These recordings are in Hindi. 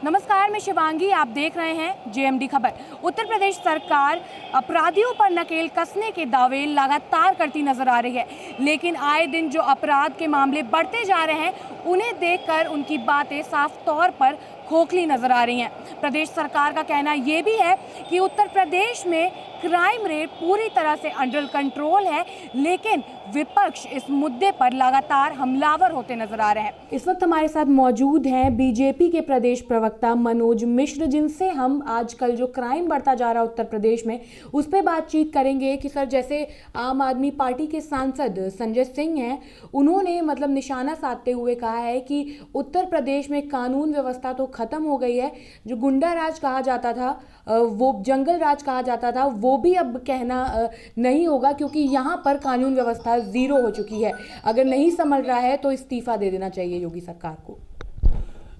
नमस्कार, मैं शिवांगी। आप देख रहे हैं जेएमडी खबर। उत्तर प्रदेश सरकार अपराधियों पर नकेल कसने के दावे लगातार करती नजर आ रही है, लेकिन आए दिन जो अपराध के मामले बढ़ते जा रहे हैं उन्हें देखकर उनकी बातें साफ तौर पर खोखली नजर आ रही हैं। प्रदेश सरकार का कहना ये भी है कि उत्तर प्रदेश में क्राइम रेट पूरी तरह से अंडर कंट्रोल है, लेकिन विपक्ष इस मुद्दे पर लगातार हमलावर होते नजर आ रहे हैं। इस वक्त हमारे साथ मौजूद हैं बीजेपी के प्रदेश प्रवक्ता मनोज मिश्र, जिनसे हम आजकल जो क्राइम बढ़ता जा रहा है उत्तर प्रदेश में उस पर बातचीत करेंगे कि सर, जैसे आम आदमी पार्टी के सांसद संजय सिंह हैं, उन्होंने निशाना साधते हुए कहा है कि उत्तर प्रदेश में कानून व्यवस्था तो खत्म हो गई है। जो गुंडा राज कहा जाता था, वो जंगल राज कहा जाता था, वो भी अब कहना नहीं होगा, क्योंकि यहाँ पर कानून व्यवस्था जीरो हो चुकी है। अगर नहीं संभल रहा है तो इस्तीफा दे देना चाहिए योगी सरकार को।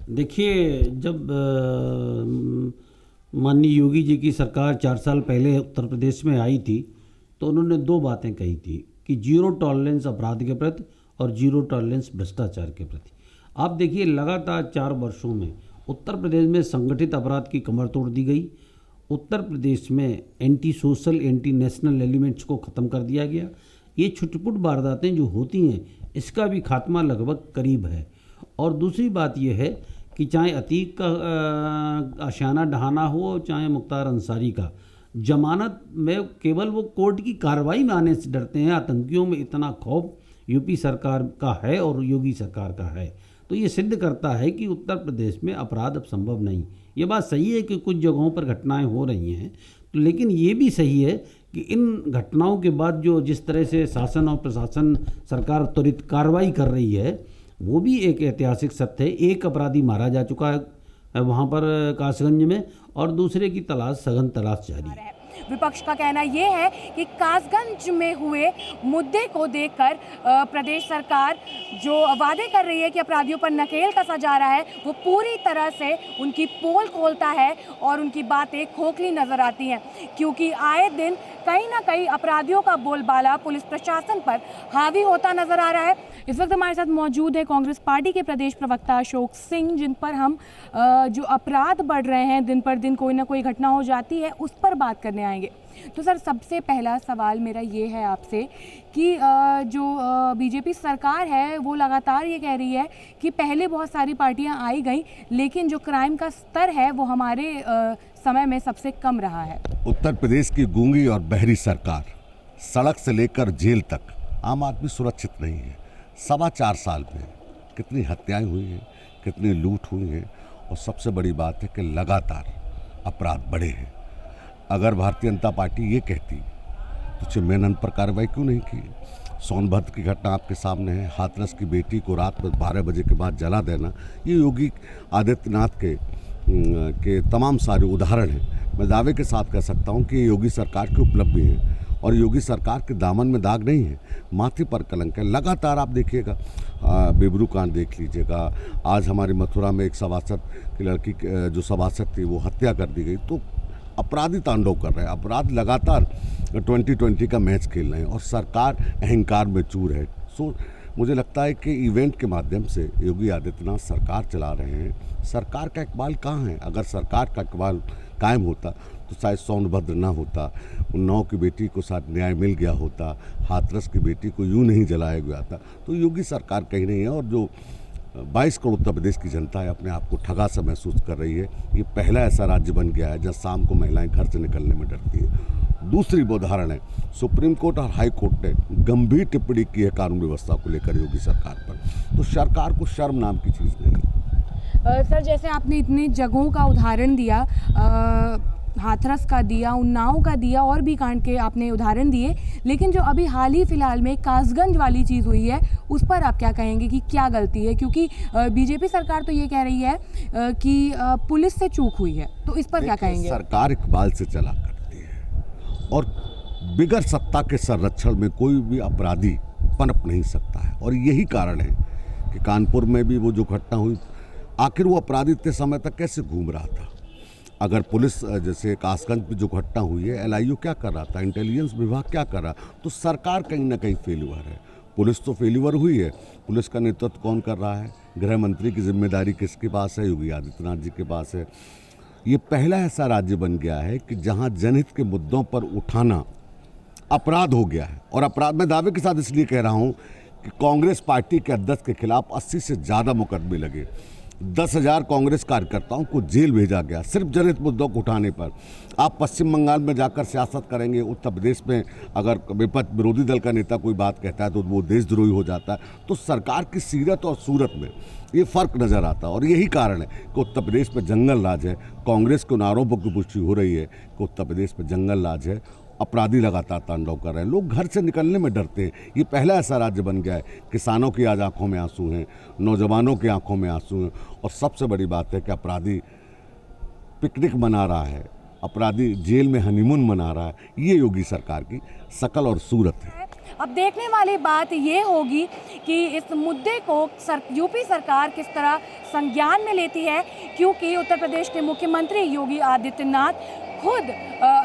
देखिए, जब माननीय योगी जी की सरकार 4 साल पहले उत्तर प्रदेश में आई थी तो उन्होंने 2 बातें कही थी कि जीरो टॉलरेंस अपराध के प्रति और जीरो टॉलरेंस भ्रष्टाचार के प्रति। आप देखिए, लगातार 4 वर्षों में उत्तर प्रदेश में संगठित अपराध की कमर तोड़ दी गई। उत्तर प्रदेश में anti social, anti national elements को ख़त्म कर दिया गया। ये छुटपुट वारदातें जो होती हैं, इसका भी खात्मा लगभग करीब है। और दूसरी बात यह है कि चाहे अतीक का आशियाना ढहाना हो, चाहे मुख्तार अंसारी का, जमानत में केवल वो कोर्ट की कार्रवाई में आने से डरते हैं। आतंकियों में इतना खौफ यूपी सरकार का है और योगी सरकार का है, तो ये सिद्ध करता है कि उत्तर प्रदेश में अपराध अब संभव नहीं। ये बात सही है कि कुछ जगहों पर घटनाएं हो रही हैं, तो लेकिन ये भी सही है कि इन घटनाओं के बाद जो जिस तरह से शासन और प्रशासन, सरकार त्वरित कार्रवाई कर रही है, वो भी एक ऐतिहासिक सत्य है। एक अपराधी मारा जा चुका है वहाँ पर कासगंज में, और दूसरे की तलाश, सघन तलाश जारी है। विपक्ष का कहना यह है कि कासगंज में हुए मुद्दे को देखकर प्रदेश सरकार जो वादे कर रही है कि अपराधियों पर नकेल कसा जा रहा है, वो पूरी तरह से उनकी पोल खोलता है और उनकी बातें खोखली नजर आती हैं, क्योंकि आए दिन कहीं ना कहीं अपराधियों का बोलबाला पुलिस प्रशासन पर हावी होता नजर आ रहा है। इस वक्त हमारे साथ मौजूद है कांग्रेस पार्टी के प्रदेश प्रवक्ता अशोक सिंह, जिन पर हम जो अपराध बढ़ रहे हैं, दिन पर दिन कोई ना कोई घटना हो जाती है, उस पर बात करने आएंगे। तो सर, सबसे पहला सवाल मेरा ये है आपसे कि जो बीजेपी सरकार है वो लगातार ये कह रही है कि पहले बहुत सारी पार्टियां आई गई, लेकिन जो क्राइम का स्तर है वो हमारे समय में सबसे कम रहा है। उत्तर प्रदेश की गूंगी और बहरी सरकार, सड़क से लेकर जेल तक आम आदमी सुरक्षित नहीं है। 4.25 साल में कितनी हत्याएं हुई हैं, कितनी लूट हुई हैं, और सबसे बड़ी बात है कि लगातार अपराध बढ़े हैं। अगर भारतीय जनता पार्टी ये कहती तो चिन्मयानंद पर कार्रवाई क्यों नहीं की? सोनभद्र की घटना आपके सामने है। हाथरस की बेटी को रात में 12 बजे के बाद जला देना, ये योगी आदित्यनाथ के तमाम सारे उदाहरण हैं। मैं दावे के साथ कह सकता हूँ कि ये योगी सरकार की उपलब्धि है, और योगी सरकार के दामन में दाग नहीं है, माथे पर कलंक है। लगातार आप देखिएगा, बेबरू कांड देख लीजिएगा। आज हमारी मथुरा में एक सभासद की लड़की, जो सभासद थी, वो हत्या कर दी गई। तो अपराधी तांडव कर रहे हैं, अपराध लगातार 2020 का मैच खेल रहे हैं, और सरकार अहंकार में चूर है। सो मुझे लगता है कि इवेंट के माध्यम से योगी आदित्यनाथ सरकार चला रहे हैं। सरकार का इकबाल कहाँ है? अगर सरकार का इकबाल कायम होता तो शायद सोनभद्र ना होता, उन्नाव की बेटी को साथ न्याय मिल गया होता, हाथरस की बेटी को यूं नहीं जलाया गया था। तो योगी सरकार कहीं नहीं है, और जो 22 करोड़ उत्तर प्रदेश की जनता है अपने आप को ठगा सा महसूस कर रही है। ये पहला ऐसा राज्य बन गया है जहाँ शाम को महिलाएं घर से निकलने में डरती है। दूसरी उदाहरण है, सुप्रीम कोर्ट और हाई कोर्ट ने गंभीर टिप्पणी की है कानून व्यवस्था को लेकर योगी सरकार पर। तो सरकार को शर्म नाम की चीज़ नहीं है। सर, जैसे आपने इतनी जगहों का उदाहरण दिया, हाथरस का दिया, उन्नाव का दिया, और भी कांड के आपने उदाहरण दिए, लेकिन जो अभी हाल ही फिलहाल में कासगंज वाली चीज़ हुई है, उस पर आप क्या कहेंगे कि क्या गलती है? क्योंकि बीजेपी सरकार तो ये कह रही है कि पुलिस से चूक हुई है, तो इस पर क्या कहेंगे? सरकार इकबाल से चला करती है, और बिगर सत्ता के संरक्षण में कोई भी अपराधी पनप नहीं सकता है। और यही कारण है कि कानपुर में भी वो जो घटना हुई, आखिर वो अपराधी इतने समय तक कैसे घूम रहा था? अगर पुलिस, जैसे कासगंज में जो घटना हुई है, LIU क्या कर रहा था, इंटेलिजेंस विभाग क्या कर रहा, तो सरकार कहीं ना कहीं फेल हुआ है। पुलिस तो फेल्यूर हुई है। पुलिस का नेतृत्व कौन कर रहा है? गृह मंत्री की जिम्मेदारी किसके पास है? योगी आदित्यनाथ जी के पास है। ये पहला ऐसा राज्य बन गया है कि जहां जनहित के मुद्दों पर उठाना अपराध हो गया है। और अपराध मैं दावे के साथ इसलिए कह रहा हूं कि कांग्रेस पार्टी के अध्यक्ष के खिलाफ 80 से ज़्यादा मुकदमे लगे, 10,000 कांग्रेस कार्यकर्ताओं को जेल भेजा गया सिर्फ जनहित मुद्दों को उठाने पर। आप पश्चिम बंगाल में जाकर सियासत करेंगे, उत्तर प्रदेश में अगर विपक्ष विरोधी दल का नेता कोई बात कहता है तो वो देशद्रोही हो जाता है। तो सरकार की सीरत और सूरत में ये फ़र्क नज़र आता है। और यही कारण है कि उत्तर प्रदेश में जंगल राज है। कांग्रेस के उन आरोपों की पुष्टि हो रही है कि उत्तर प्रदेश में जंगल राज है, अपराधी लगातार तांडव कर रहे हैं, लोग घर से निकलने में डरते हैं। ये पहला ऐसा राज्य बन गया है। किसानों की आज आंखों में आंसू हैं, नौजवानों की आंखों में आंसू हैं। और सबसे बड़ी बात है कि अपराधी पिकनिक मना रहा है, अपराधी जेल में हनीमून मना रहा है। ये योगी सरकार की शकल और सूरत है। अब देखने वाली बात ये होगी कि इस मुद्दे को यूपी सरकार किस तरह संज्ञान में लेती है, क्योंकि उत्तर प्रदेश के मुख्यमंत्री योगी आदित्यनाथ खुद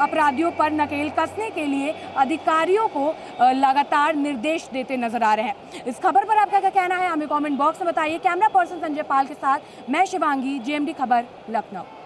अपराधियों पर नकेल कसने के लिए अधिकारियों को लगातार निर्देश देते नजर आ रहे हैं। इस खबर पर आपका क्या कहना है हमें कमेंट बॉक्स में बताइए। कैमरा पर्सन संजय पाल के साथ मैं शिवांगी, जेएमडी खबर, लखनऊ।